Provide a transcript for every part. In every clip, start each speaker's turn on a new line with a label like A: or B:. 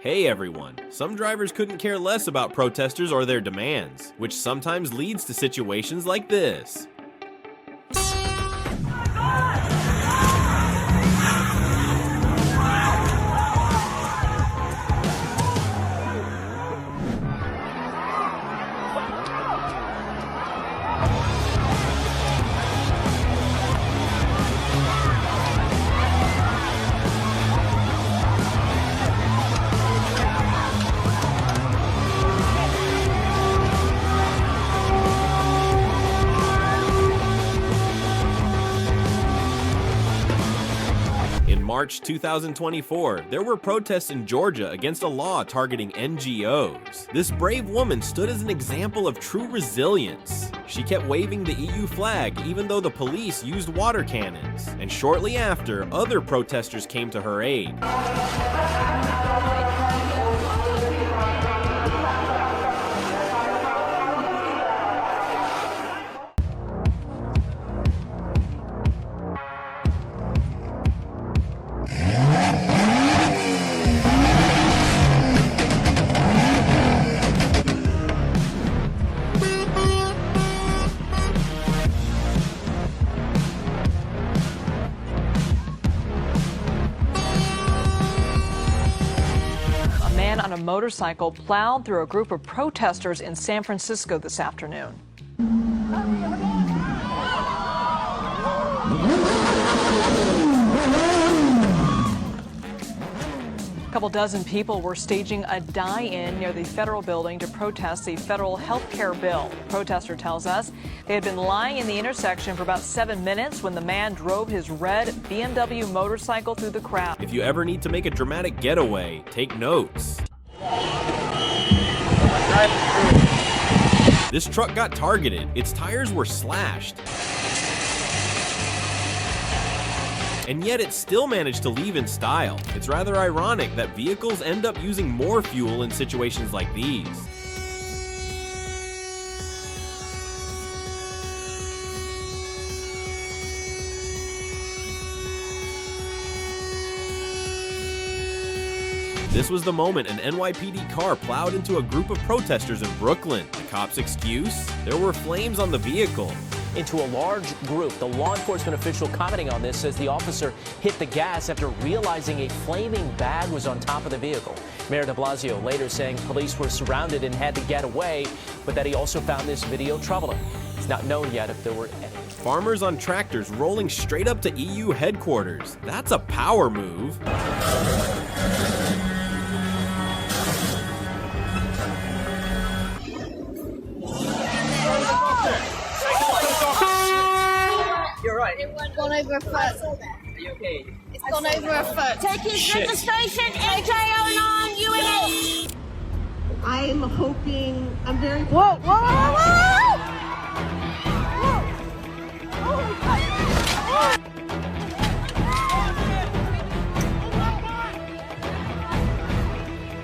A: Hey everyone, some drivers couldn't care less about protesters or their demands, which sometimes leads to situations like this. In March 2024, there were protests in Georgia against a law targeting NGOs. This brave woman stood as an example of true resilience. She kept waving the EU flag even though the police used water cannons. And shortly after, other protesters came to her aid.
B: On a motorcycle plowed through a group of protesters in San Francisco this afternoon. A couple dozen people were staging a die-in near the federal building to protest the federal health care bill. The protester tells us they had been lying in the intersection for about 7 minutes when the man drove his red BMW motorcycle through the crowd.
A: If you ever need to make a dramatic getaway, take notes. This truck got targeted. Its tires were slashed. And yet it still managed to leave in style. It's rather ironic that vehicles end up using more fuel in situations like these. This was the moment an NYPD car plowed into a group of protesters in Brooklyn. The cops' excuse? There were flames on the vehicle.
C: Into a large group. The law enforcement official commenting on this says the officer hit the gas after realizing a flaming bag was on top of the vehicle. Mayor de Blasio later saying police were surrounded and had to get away, but that he also found this video troubling. It's not known yet if there were any.
A: Farmers on tractors rolling straight up to EU headquarters. That's a power move.
D: You're right. It's gone over a foot. Are you okay? It's gone over a foot.
E: Take his registration, AJ09 UNH.
F: I'm hoping, I'm very...
E: Whoa, whoa, whoa, whoa!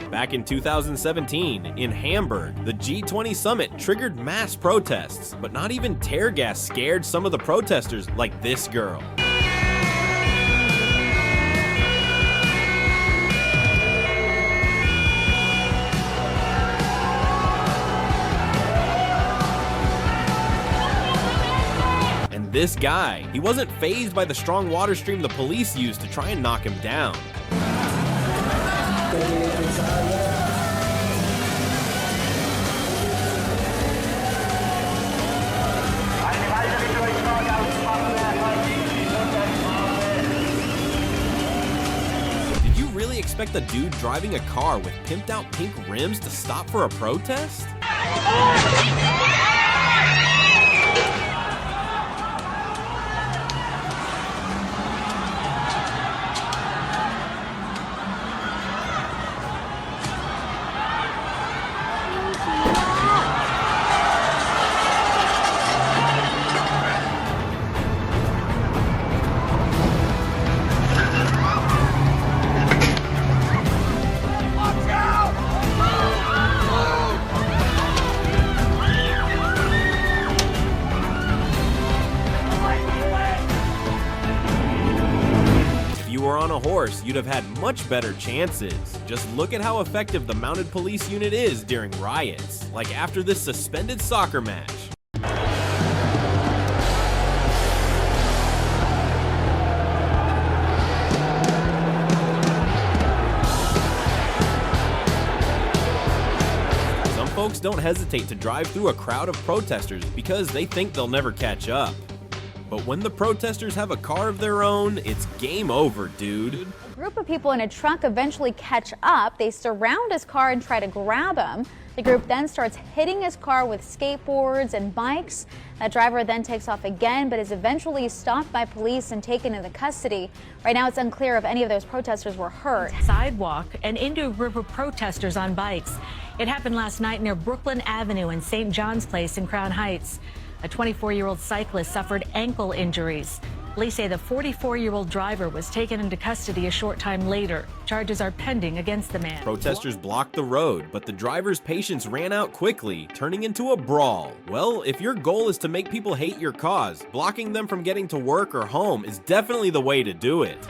A: Back in 2017, in Hamburg, the G20 summit triggered mass protests, but not even tear gas scared some of the protesters like this girl. And this guy, he wasn't fazed by the strong water stream the police used to try and knock him down. Did you really expect a dude driving a car with pimped out pink rims to stop for a protest? you'd have had much better chances. Just look at how effective the mounted police unit is during riots, like after this suspended soccer match. Folks don't hesitate to drive through a crowd of protesters because they think they'll never catch up. But when the protesters have a car of their own, it's game over, dude.
G: A group of people in a truck eventually catch up. They surround his car and try to grab him. The group then starts hitting his car with skateboards and bikes. That driver then takes off again, but is eventually stopped by police and taken into custody. Right now, it's unclear if any of those protesters were hurt.
H: Sidewalk and into a group of protesters on bikes. It happened last night near Brooklyn Avenue and St. John's Place in Crown Heights. A 24-year-old cyclist suffered ankle injuries. Police say the 44-year-old driver was taken into custody a short time later. Charges are pending against the man.
A: Protesters blocked the road, but the driver's patience ran out quickly, turning into a brawl. Well, if your goal is to make people hate your cause, blocking them from getting to work or home is definitely the way to do it.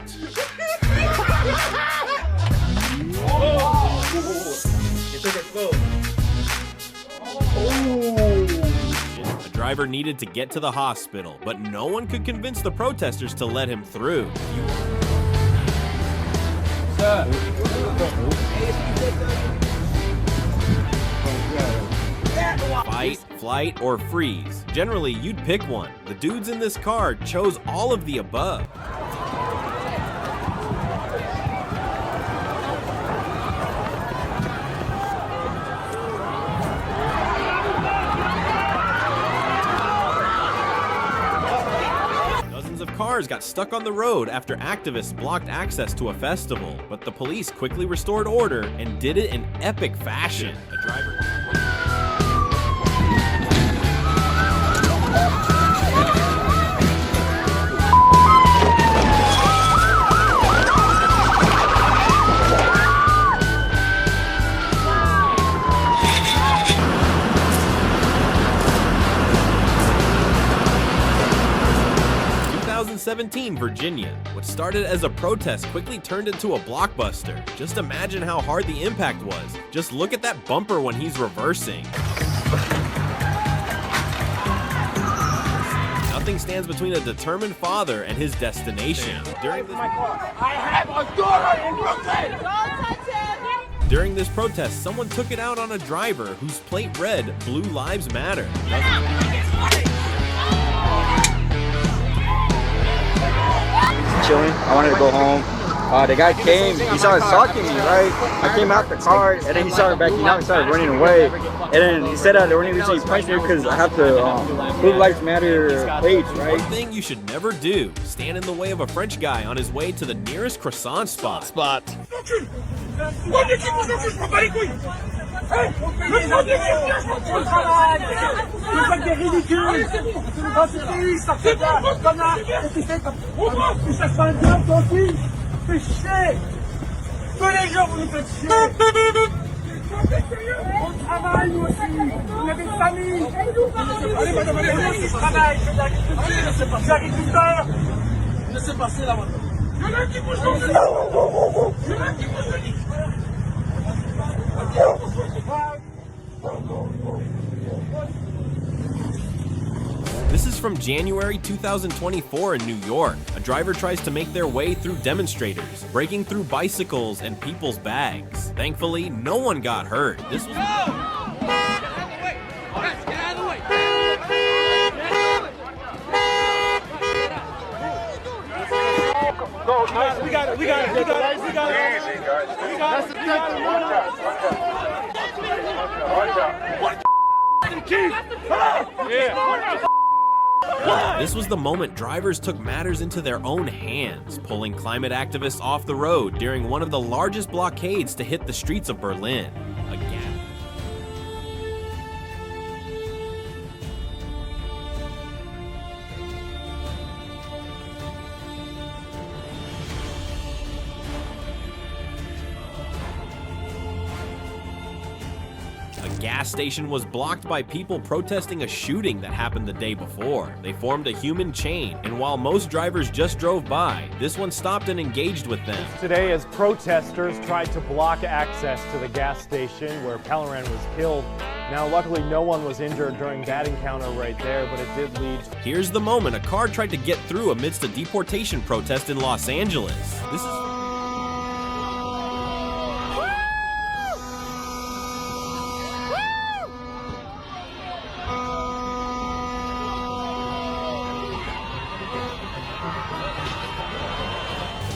A: The driver needed to get to the hospital, but no one could convince the protesters to let him through. Fight, flight, or freeze. Generally, you'd pick one. The dudes in this car chose all of the above. Cars got stuck on the road after activists blocked access to a festival, but the police quickly restored order and did it in epic fashion. A driver 2017 Virginia. What started as a protest quickly turned into a blockbuster. Just imagine how hard the impact was. Just look at that bumper when he's reversing. Nothing stands between a determined father and his destination. During this protest, someone took it out on a driver whose plate read, "Blue Lives Matter."
I: Chilling. I wanted to go home. The guy came, he started stalking me, right? I came out the car, and then he started backing out and started running away. And then he said that the only reason he punched me because I have the Blue Lives Matter page, right?
A: One thing you should never do, stand in the way of a French guy on his way to the nearest croissant spot. This is from January 2024 in New York. A driver tries to make their way through demonstrators, breaking through bicycles and people's bags. Thankfully, no one got hurt. This was...
J: We got it.
A: This was the moment drivers took matters into their own hands, pulling climate activists off the road during one of the largest blockades to hit the streets of Berlin. Again. gas station was blocked by people protesting a shooting that happened the day before. They formed a human chain, and while most drivers just drove by, this one stopped and engaged with them.
J: Today, as protesters tried to block access to the gas station where Pellerin was killed. Now, luckily, no one was injured during that encounter right there, but it did lead.
A: Here's the moment a car tried to get through amidst a deportation protest in Los Angeles. This is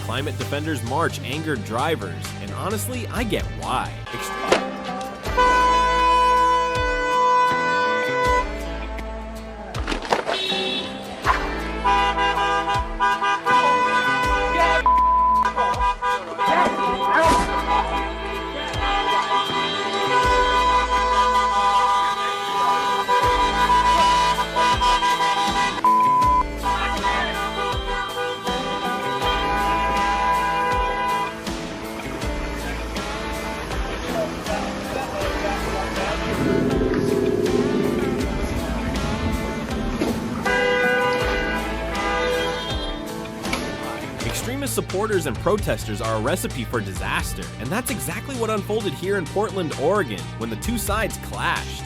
A: Climate Defenders March angered drivers, and honestly, I get why. Extremist supporters and protesters are a recipe for disaster, and that's exactly what unfolded here in Portland, Oregon, when the two sides clashed.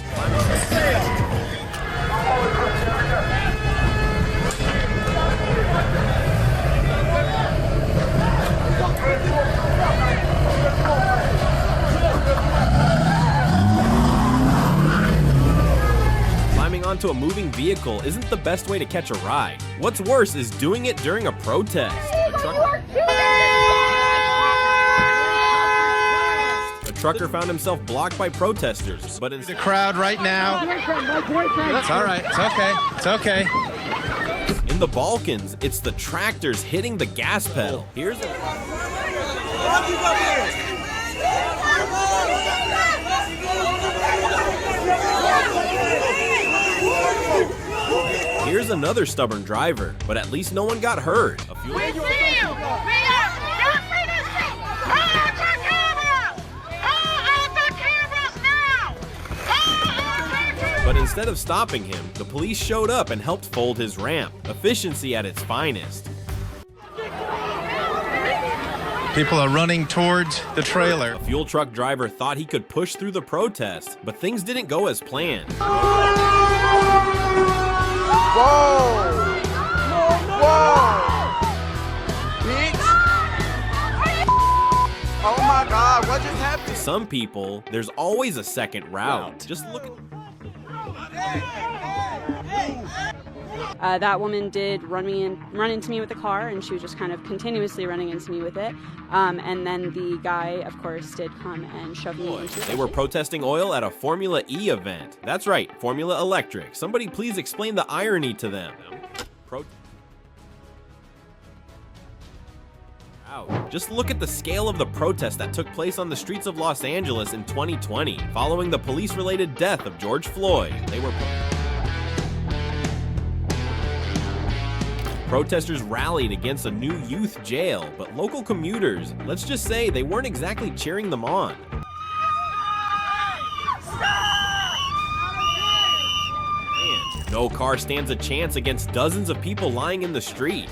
A: Climbing onto a moving vehicle isn't the best way to catch a ride. What's worse is doing it during a protest. A trucker found himself blocked by protesters, but instead
K: the crowd right now. It's all right. It's okay. It's okay.
A: In the Balkans, it's the tractors hitting the gas pedal. Here's another stubborn driver, but at least no one got hurt. But instead of stopping him, the police showed up and helped fold his ramp. Efficiency at its finest.
K: People are running towards the trailer.
A: A fuel truck driver thought he could push through the protest, but things didn't go as planned.
L: Whoa! Whoa! Bitch! Oh my God, what just happened?
A: To some people, there's always a second route. Just look at...
M: That woman did run into me with the car, and she was just kind of continuously running into me with it. And then the guy, of course, did come and shove me into it.
A: They were protesting oil at a Formula E event. That's right, Formula Electric. Somebody please explain the irony to them. Just look at the scale of the protest that took place on the streets of Los Angeles in 2020, following the police-related death of George Floyd. Protesters rallied against a new youth jail, but local commuters, let's just say, they weren't exactly cheering them on. And no car stands a chance against dozens of people lying in the street.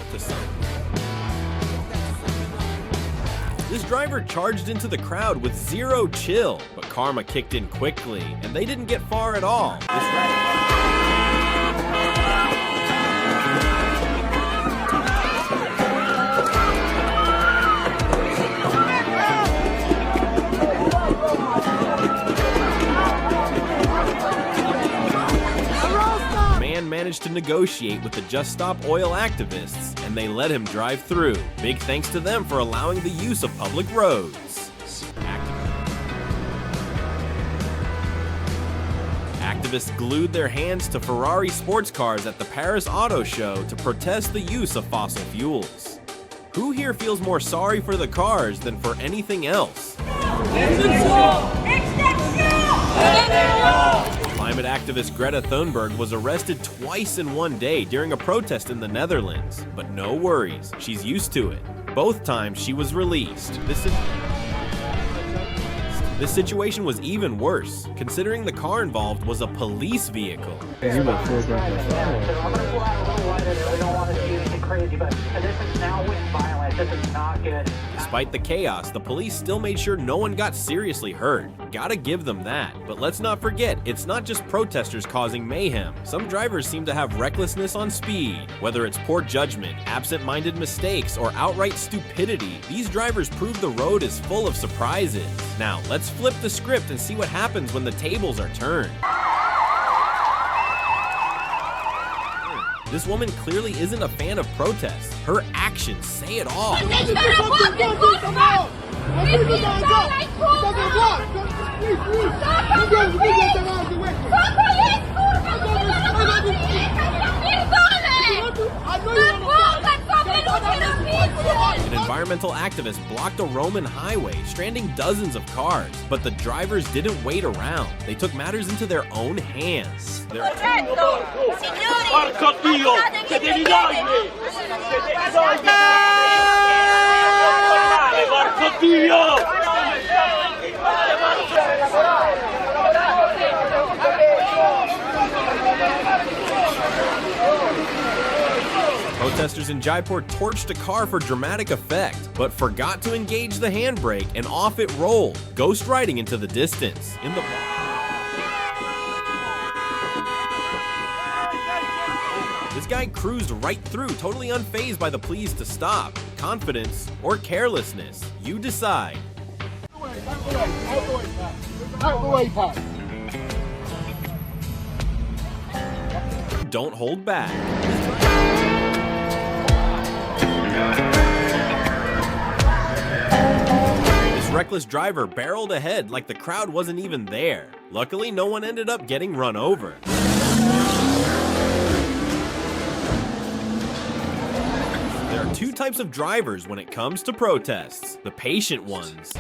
A: This driver charged into the crowd with zero chill, but karma kicked in quickly, and they didn't get far at all. Managed to negotiate with the Just Stop Oil activists, and they let him drive through. Big thanks to them for allowing the use of public roads. Activists glued their hands to Ferrari sports cars at the Paris Auto Show to protest the use of fossil fuels. Who here feels more sorry for the cars than for anything else? Climate activist Greta Thunberg was arrested twice in one day during a protest in the Netherlands. But no worries, she's used to it. Both times she was released. This situation was even worse, considering the car involved was a police vehicle. Despite the chaos, the police still made sure no one got seriously hurt. Gotta give them that. But let's not forget, it's not just protesters causing mayhem. Some drivers seem to have recklessness on speed. Whether it's poor judgment, absent-minded mistakes, or outright stupidity, these drivers prove the road is full of surprises. Now, let's flip the script and see what happens when the tables are turned. This woman clearly isn't a fan of protests. Her actions say it all. An environmental activist blocked a Roman highway, stranding dozens of cars. But the drivers didn't wait around. They took matters into their own hands. Protesters in Jaipur torched a car for dramatic effect, but forgot to engage the handbrake, and off it rolled, ghost riding into the distance. This guy cruised right through, totally unfazed by the pleas to stop. Confidence or carelessness, you decide. Don't hold back. This reckless driver barreled ahead like the crowd wasn't even there. Luckily, no one ended up getting run over. There are two types of drivers when it comes to protests: the patient ones